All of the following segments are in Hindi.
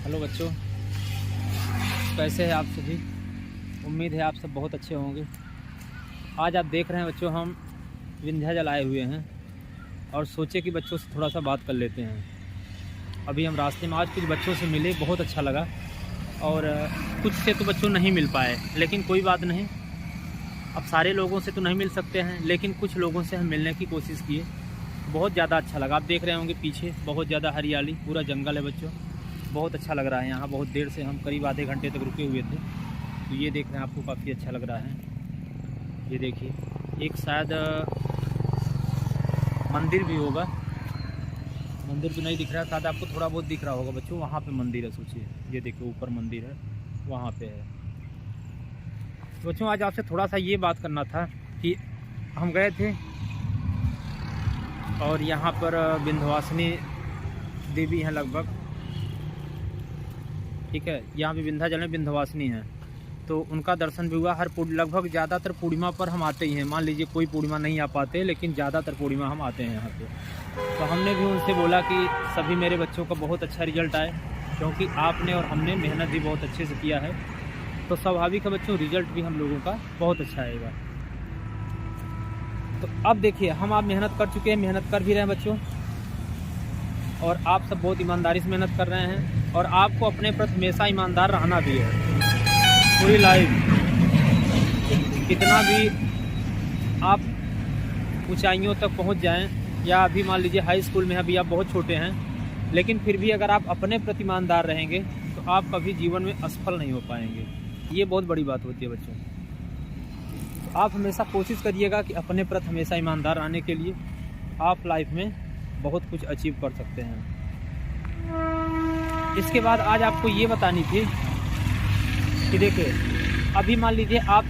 हेलो बच्चों, कैसे हैं आप सभी। उम्मीद है आप सब बहुत अच्छे होंगे। आज आप देख रहे हैं बच्चों, हम विंध्याचल आए हुए हैं और सोचे कि बच्चों से थोड़ा सा बात कर लेते हैं। अभी हम रास्ते में आज कुछ बच्चों से मिले, बहुत अच्छा लगा। और कुछ से तो बच्चों नहीं मिल पाए, लेकिन कोई बात नहीं। अब सारे लोगों से तो नहीं मिल सकते हैं, लेकिन कुछ लोगों से हम मिलने की कोशिश किए। बहुत ज़्यादा अच्छा लगा। आप देख रहे होंगे पीछे बहुत ज़्यादा हरियाली, पूरा जंगल है बच्चों। बहुत अच्छा लग रहा है यहाँ। बहुत देर से हम करीब आधे घंटे तक रुके हुए थे। तो ये देख रहे हैं, आपको काफ़ी अच्छा लग रहा है। ये देखिए, एक शायद मंदिर भी होगा। मंदिर तो नहीं दिख रहा है, शायद आपको थोड़ा बहुत दिख रहा होगा बच्चों। वहाँ पे मंदिर है, सोचिए। ये देखिए ऊपर मंदिर है, वहाँ पे है। तो बच्चों आज आपसे थोड़ा सा ये बात करना था कि हम गए थे और यहाँ पर विंध्यवासिनी देवी हैं लगभग, ठीक है। यहाँ पे विंध्याचल में विंध्यवासिनी है, तो उनका दर्शन भी हुआ। हर लगभग ज़्यादातर पूर्णिमा पर हम आते ही हैं। मान लीजिए कोई पूर्णिमा नहीं आ पाते, लेकिन ज़्यादातर पूर्णिमा हम आते हैं यहाँ पे। तो हमने भी उनसे बोला कि सभी मेरे बच्चों का बहुत अच्छा रिजल्ट आए, क्योंकि आपने और हमने मेहनत भी बहुत अच्छे से किया है। तो स्वाभाविक है बच्चों, रिजल्ट भी हम लोगों का बहुत अच्छा आएगा। तो अब देखिए, हम आप मेहनत कर चुके हैं, मेहनत कर भी रहे हैं बच्चों, और आप सब बहुत ईमानदारी से मेहनत कर रहे हैं। और आपको अपने प्रति हमेशा ईमानदार रहना भी है पूरी लाइफ। कितना भी आप ऊंचाइयों तक पहुंच जाएं, या अभी मान लीजिए हाई स्कूल में अभी आप बहुत छोटे हैं, लेकिन फिर भी अगर आप अपने प्रति ईमानदार रहेंगे तो आप कभी जीवन में असफल नहीं हो पाएंगे। ये बहुत बड़ी बात होती है बच्चों। तो आप हमेशा कोशिश करिएगा कि अपने प्रति हमेशा ईमानदार रहने के लिए आप लाइफ में बहुत कुछ अचीव कर सकते हैं। इसके बाद आज आपको ये बतानी थी कि देखिए, अभी मान लीजिए आप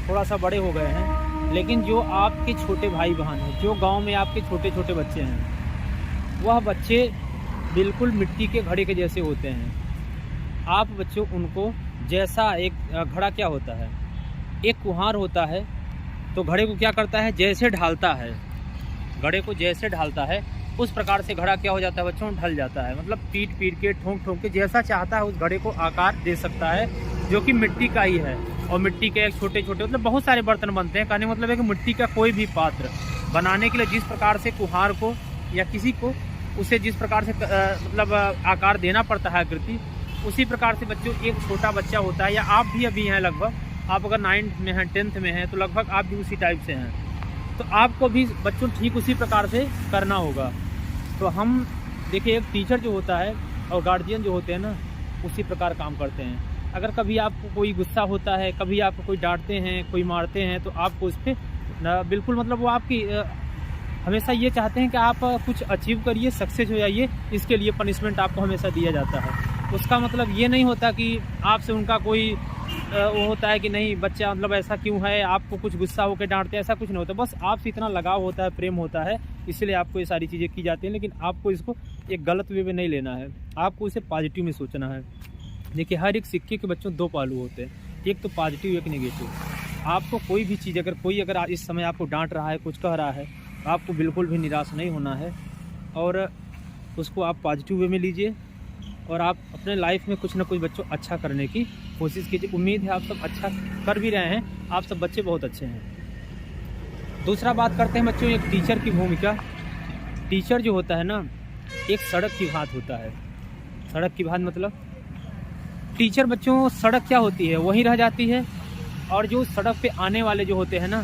थोड़ा सा बड़े हो गए हैं, लेकिन जो आपके छोटे भाई बहन हैं, जो गांव में आपके छोटे छोटे बच्चे हैं, वह बच्चे बिल्कुल मिट्टी के घड़े के जैसे होते हैं। आप बच्चों उनको, जैसा एक घड़ा क्या होता है, एक कुम्हार होता है, तो घड़े को क्या करता है, जैसे ढालता है, घड़े को जैसे ढालता है उस प्रकार से घड़ा क्या हो जाता है बच्चों, ढल जाता है। मतलब पीट पीट के, ठोक ठोक के, जैसा चाहता है उस घड़े को आकार दे सकता है, जो कि मिट्टी का ही है। और मिट्टी के एक छोटे छोटे, मतलब बहुत सारे बर्तन बनते हैं। कहने मतलब है कि मिट्टी का कोई भी पात्र बनाने के लिए जिस प्रकार से कुम्हार को या किसी को उसे जिस प्रकार से मतलब आकार देना पड़ता है आकृति, उसी प्रकार से बच्चों एक छोटा बच्चा होता है, या आप भी अभी हैं लगभग, आप अगर 9th में हैं, 10th में हैं, तो लगभग आप भी उसी टाइप से हैं। तो आपको भी बच्चों ठीक उसी प्रकार से करना होगा। तो हम देखिए, एक टीचर जो होता है और गार्जियन जो होते हैं ना, उसी प्रकार काम करते हैं। अगर कभी आपको कोई गुस्सा होता है, कभी आपको कोई डांटते हैं, कोई मारते हैं, तो आपको उस पर बिल्कुल, मतलब वो आपकी हमेशा ये चाहते हैं कि आप कुछ अचीव करिए, सक्सेस हो जाइए, इसके लिए पनिशमेंट आपको हमेशा दिया जाता है। उसका मतलब ये नहीं होता कि आपसे उनका कोई वो होता है कि नहीं बच्चा मतलब ऐसा क्यों है, आपको कुछ गुस्सा होकर डांटते हैं, ऐसा कुछ नहीं होता। बस आपसे इतना लगाव होता है, प्रेम होता है, इसलिए आपको ये सारी चीज़ें की जाती हैं। लेकिन आपको इसको एक गलत वे में नहीं लेना है, आपको इसे पॉजिटिव में सोचना है। देखिए, हर एक सिक्के के बच्चों दो पहलू होते हैं, एक तो पॉजिटिव, एक नेगेटिव। आपको कोई भी चीज़, अगर इस समय आपको डांट रहा है, कुछ कह रहा है, तो आपको बिल्कुल भी निराश नहीं होना है, और उसको आप पॉजिटिव वे में लीजिए, और आप अपने लाइफ में कुछ ना कुछ बच्चों अच्छा करने की कोशिश कीजिए। उम्मीद है आप सब अच्छा कर भी रहे हैं, आप सब बच्चे बहुत अच्छे हैं। दूसरा बात करते हैं बच्चों, एक टीचर की भूमिका। टीचर जो होता है ना, एक सड़क की भांति होता है। सड़क की भांति मतलब टीचर बच्चों, सड़क क्या होती है वहीं रह जाती है, और जो सड़क पे आने वाले जो होते हैं ना,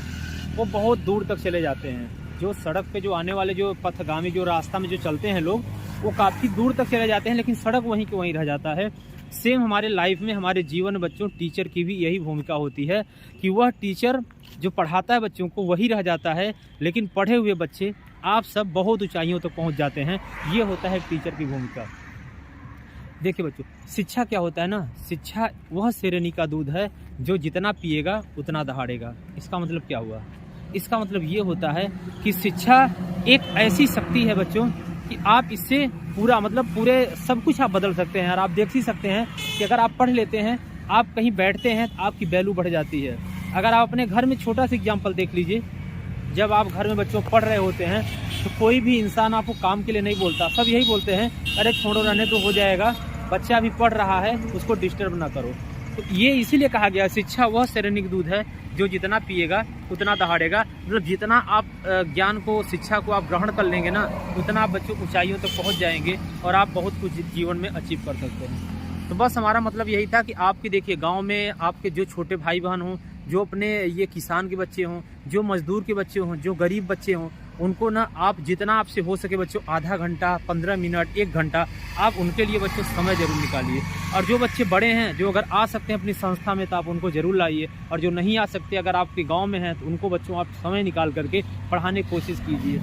वो बहुत दूर तक चले जाते हैं। जो सड़क पे जो आने वाले जो पथगामी, जो रास्ता में जो चलते हैं लोग, वो काफ़ी दूर तक चले जाते हैं, लेकिन सड़क वहीं के वहीं रह जाता है। सेम हमारे लाइफ में, हमारे जीवन में बच्चों, टीचर की भी यही भूमिका होती है कि वह टीचर जो पढ़ाता है बच्चों को वही रह जाता है, लेकिन पढ़े हुए बच्चे आप सब बहुत ऊंचाइयों तक पहुंच जाते हैं। ये होता है टीचर की भूमिका। देखिए बच्चों, शिक्षा क्या होता है ना, शिक्षा वह शेरनी का दूध है जो जितना पिएगा उतना दहाड़ेगा। इसका मतलब क्या हुआ? इसका मतलब ये होता है कि शिक्षा एक ऐसी शक्ति है बच्चों कि आप इससे पूरे सब कुछ आप बदल सकते हैं। और आप देख ही सकते हैं कि अगर आप पढ़ लेते हैं, आप कहीं बैठते हैं, तो आपकी वैल्यू बढ़ जाती है। अगर आप अपने घर में छोटा सा एग्जाम्पल देख लीजिए, जब आप घर में बच्चों पढ़ रहे होते हैं, तो कोई भी इंसान आपको काम के लिए नहीं बोलता, सब यही बोलते हैं, अरे छोड़ो रहने तो हो जाएगा, बच्चा अभी पढ़ रहा है उसको डिस्टर्ब ना करो। तो ये इसीलिए कहा गया शिक्षा वह शैक्षणिक दूध है जो जितना पिएगा उतना दहाड़ेगा। मतलब जितना आप ज्ञान को, शिक्षा को आप ग्रहण कर लेंगे ना, उतना आप बच्चों ऊंचाइयों तक पहुंच जाएंगे और आप बहुत कुछ जीवन में अचीव कर सकते हैं। तो बस हमारा मतलब यही था कि आपके देखिए गांव में आपके जो छोटे भाई बहन हों, जो अपने ये किसान के बच्चे हों, जो मजदूर के बच्चे हों, जो गरीब बच्चे हों, उनको ना आप जितना आपसे हो सके बच्चों आधा घंटा, 15 मिनट, 1 घंटा आप उनके लिए बच्चों समय जरूर निकालिए। और जो बच्चे बड़े हैं, जो अगर आ सकते हैं अपनी संस्था में, तो आप उनको जरूर लाइए। और जो नहीं आ सकते, अगर आपके गांव में हैं, तो उनको बच्चों आप समय निकाल करके पढ़ाने की कोशिश कीजिए।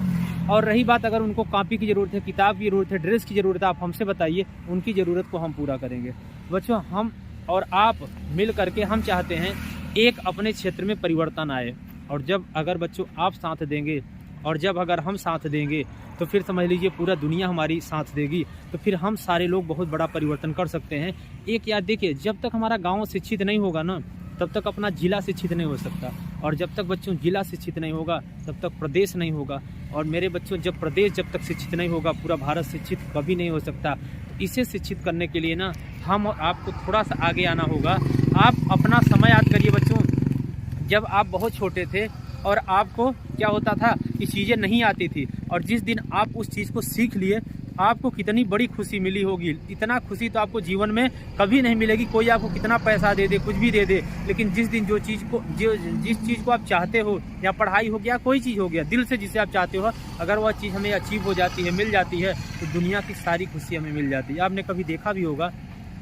और रही बात अगर उनको कॉपी की ज़रूरत है, किताब की ज़रूरत है, ड्रेस की ज़रूरत है, आप हमसे बताइए, उनकी ज़रूरत को हम पूरा करेंगे। बच्चों हम और आप मिल करके हम चाहते हैं एक अपने क्षेत्र में परिवर्तन आए। और जब अगर बच्चों आप साथ देंगे और जब अगर हम साथ देंगे, तो फिर समझ लीजिए पूरा दुनिया हमारी साथ देगी। तो फिर हम सारे लोग बहुत बड़ा परिवर्तन कर सकते हैं। एक याद देखिए, जब तक हमारा गांव शिक्षित नहीं होगा ना, तब तक अपना जिला शिक्षित नहीं हो सकता। और जब तक बच्चों जिला शिक्षित नहीं होगा, तब तक प्रदेश नहीं होगा। और मेरे बच्चों, जब प्रदेश जब तक शिक्षित नहीं होगा, पूरा भारत शिक्षित कभी नहीं हो सकता। तो इसे शिक्षित करने के लिए ना हम और आपको थोड़ा सा आगे आना होगा। आप अपना समय याद करिए बच्चों, जब आप बहुत छोटे थे और आपको क्या होता था कि चीज़ें नहीं आती थी, और जिस दिन आप उस चीज़ को सीख लिए, आपको कितनी बड़ी खुशी मिली होगी। इतना खुशी तो आपको जीवन में कभी नहीं मिलेगी। कोई आपको कितना पैसा दे दे, कुछ भी दे दे, लेकिन जिस दिन जिस चीज़ को आप चाहते हो, या पढ़ाई हो गया, कोई चीज़ हो गया, दिल से जिसे आप चाहते हो, अगर वह चीज़ हमें अचीव हो जाती है, मिल जाती है, तो दुनिया की सारी खुशी हमें मिल जाती है। आपने कभी देखा भी होगा।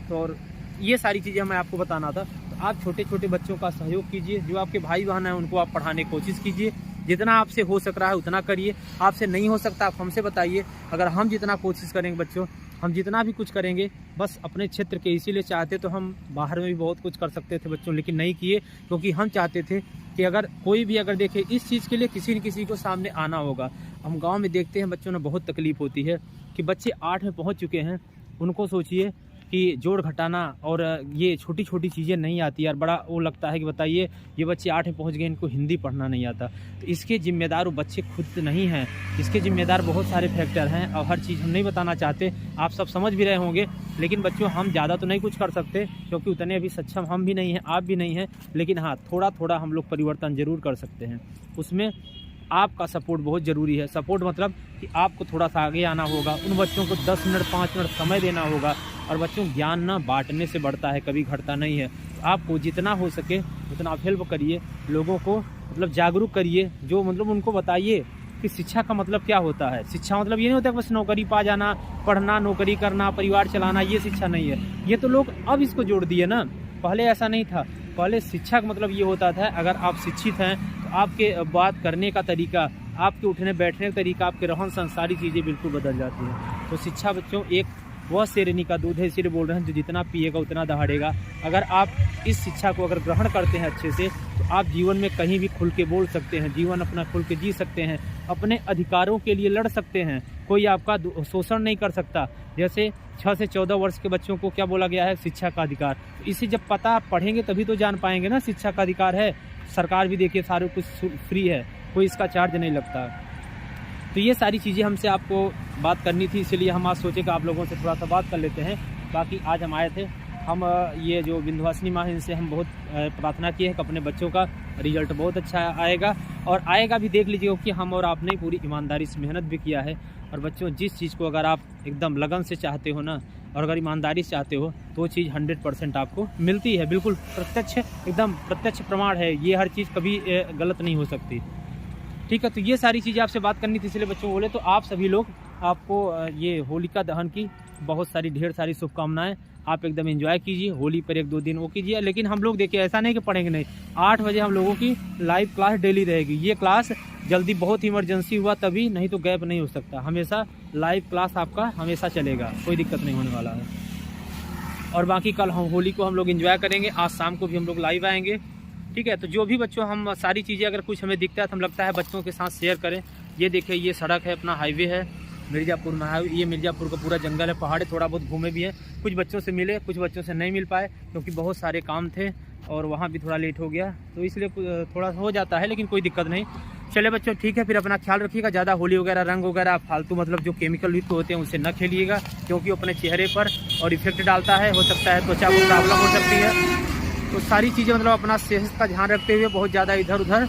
तो और ये सारी चीज़ें हमें आपको बताना था। तो आप छोटे छोटे बच्चों का सहयोग कीजिए, जो आपके भाई बहन हैं उनको आप पढ़ाने की कोशिश कीजिए। जितना आपसे हो सक रहा है उतना करिए। आपसे नहीं हो सकता, आप हमसे बताइए। अगर हम जितना कोशिश करेंगे बच्चों, हम जितना भी कुछ करेंगे, बस अपने क्षेत्र के इसीलिए चाहते, तो हम बाहर में भी बहुत कुछ कर सकते थे बच्चों, लेकिन नहीं किए, क्योंकि हम चाहते थे कि अगर कोई भी अगर देखे, इस चीज़ के लिए किसी न किसी को सामने आना होगा। हम गाँव में देखते हैं बच्चों ने बहुत तकलीफ होती है कि बच्चे 8 में पहुँच चुके हैं, उनको सोचिए कि जोड़ घटाना और ये छोटी छोटी चीज़ें नहीं आती यार, बड़ा वो लगता है कि बताइए ये बच्चे 8 में पहुँच गए, इनको हिंदी पढ़ना नहीं आता। तो इसके जिम्मेदार वो बच्चे खुद नहीं हैं, इसके जिम्मेदार बहुत सारे फैक्टर हैं। और हर चीज़ हम नहीं बताना चाहते, आप सब समझ भी रहे होंगे। लेकिन बच्चों हम ज़्यादा तो नहीं कुछ कर सकते, क्योंकि उतने अभी सक्षम हम भी नहीं हैं, आप भी नहीं हैं। लेकिन हाँ, थोड़ा थोड़ा हम लोग परिवर्तन ज़रूर कर सकते हैं। उसमें आपका सपोर्ट बहुत ज़रूरी है। सपोर्ट मतलब कि आपको थोड़ा सा आगे आना होगा, उन बच्चों को 10 मिनट 5 मिनट समय देना होगा। और बच्चों ज्ञान ना बांटने से बढ़ता है, कभी घटता नहीं है। तो आपको जितना हो सके उतना आप हेल्प करिए, लोगों को मतलब जागरूक करिए, जो मतलब उनको बताइए कि शिक्षा का मतलब क्या होता है। शिक्षा मतलब ये नहीं होता कि बस नौकरी पा जाना, पढ़ना, नौकरी करना, परिवार चलाना, ये शिक्षा नहीं है। ये तो लोग अब इसको जोड़ दिए ना, पहले ऐसा नहीं था। पहले शिक्षा का मतलब ये होता था, अगर आप शिक्षित हैं तो आपके बात करने का तरीका, आपके उठने बैठने का तरीका, आपके रहन सहन, सारी चीज़ें बिल्कुल बदल जाती हैं। तो शिक्षा बच्चों एक वह शेरनी का दूध है, इसीलिए बोल रहे हैं, जो जितना पिएगा उतना दहाड़ेगा। अगर आप इस शिक्षा को अगर ग्रहण करते हैं अच्छे से, तो आप जीवन में कहीं भी खुल के बोल सकते हैं, जीवन अपना खुल के जी सकते हैं, अपने अधिकारों के लिए लड़ सकते हैं। कोई आपका शोषण नहीं कर सकता। जैसे 6 से 14 वर्ष के बच्चों को क्या बोला गया है, शिक्षा का अधिकार। तो इसे जब पता पढ़ेंगे तभी तो जान पाएंगे ना शिक्षा का अधिकार है। सरकार भी देखिए सारे कुछ फ्री है, कोई इसका चार्ज नहीं लगता। तो ये सारी चीज़ें हमसे आपको बात करनी थी, इसलिए हम आज सोचे कि आप लोगों से थोड़ा सा बात कर लेते हैं। बाकी आज हम आए थे, हम ये जो विंध्यवासिनी माँ है, इनसे हम बहुत प्रार्थना की है कि अपने बच्चों का रिजल्ट बहुत अच्छा आएगा, और आएगा भी, देख लीजिए, कि हम और आपने पूरी ईमानदारी से मेहनत भी किया है। और बच्चों जिस चीज़ को अगर आप एकदम लगन से चाहते हो ना, और अगर ईमानदारी से चाहते हो, तो वो चीज़ 100% आपको मिलती है। बिल्कुल प्रत्यक्ष, एकदम प्रत्यक्ष प्रमाण है, ये हर चीज़ कभी गलत नहीं हो सकती। ठीक है, तो ये सारी चीज़ें आपसे बात करनी थी, इसलिए बच्चों बोले। तो आप सभी लोग, आपको ये होलिका दहन की बहुत सारी ढेर सारी शुभकामनाएं। आप एकदम एंजॉय कीजिए, होली पर 1-2 दिन वो कीजिए। लेकिन हम लोग देखिए, ऐसा नहीं कि पढ़ेंगे नहीं, 8 बजे हम लोगों की लाइव क्लास डेली रहेगी। ये क्लास जल्दी बहुत इमरजेंसी हुआ तभी, नहीं तो गैप नहीं हो सकता। हमेशा लाइव क्लास आपका हमेशा चलेगा, कोई दिक्कत नहीं होने वाला है। और बाकी कल हम होली को हम लोग एंजॉय करेंगे, आज शाम को भी हम लोग लाइव आएंगे। ठीक है, तो जो भी बच्चों, हम सारी चीज़ें अगर कुछ हमें दिखता है तो हम लगता है बच्चों के साथ शेयर करें। ये देखिए, ये सड़क है, अपना हाईवे है मिर्ज़ापुर में। ये मिर्ज़ापुर का पूरा जंगल है, पहाड़ है, थोड़ा बहुत घूमे भी हैं। कुछ बच्चों से मिले, कुछ बच्चों से नहीं मिल पाए, क्योंकि बहुत सारे काम थे और वहाँ भी थोड़ा लेट हो गया, तो इसलिए थोड़ा हो जाता है, लेकिन कोई दिक्कत नहीं। चले बच्चों ठीक है, फिर अपना ख्याल रखिएगा। ज़्यादा होली वगैरह रंग वगैरह फालतू मतलब जो केमिकल युक्त होते हैं उससे न खेलिएगा, क्योंकि अपने चेहरे पर और इफेक्ट डालता है, हो सकता है त्वचा को प्रॉब्लम हो सकती है। तो सारी चीज़ें मतलब अपना सेहत का ध्यान रखते हुए बहुत ज़्यादा इधर उधर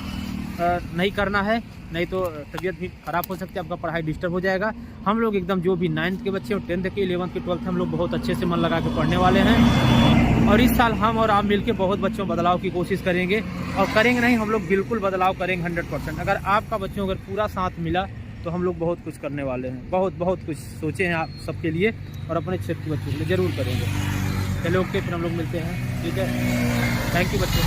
नहीं करना है, नहीं तो तबीयत भी ख़राब हो सकती है, आपका पढ़ाई डिस्टर्ब हो जाएगा। हम लोग एकदम जो भी 9th के बच्चे और 10th के 11th के 12th हम लोग बहुत अच्छे से मन लगा के पढ़ने वाले हैं। और इस साल हम और आप मिलके बहुत बच्चों बदलाव की कोशिश करेंगे, और करेंगे नहीं, हम लोग बिल्कुल बदलाव करेंगे 100%। अगर आपका बच्चों अगर पूरा साथ मिला तो हम लोग बहुत कुछ करने वाले हैं, बहुत कुछ सोचे हैं आप सबके लिए, और अपने क्षेत्र के बच्चों के लिए ज़रूर करेंगे। चलो ओके, फिर हम लोग मिलते हैं, ठीक है। थैंक यू बच्चों।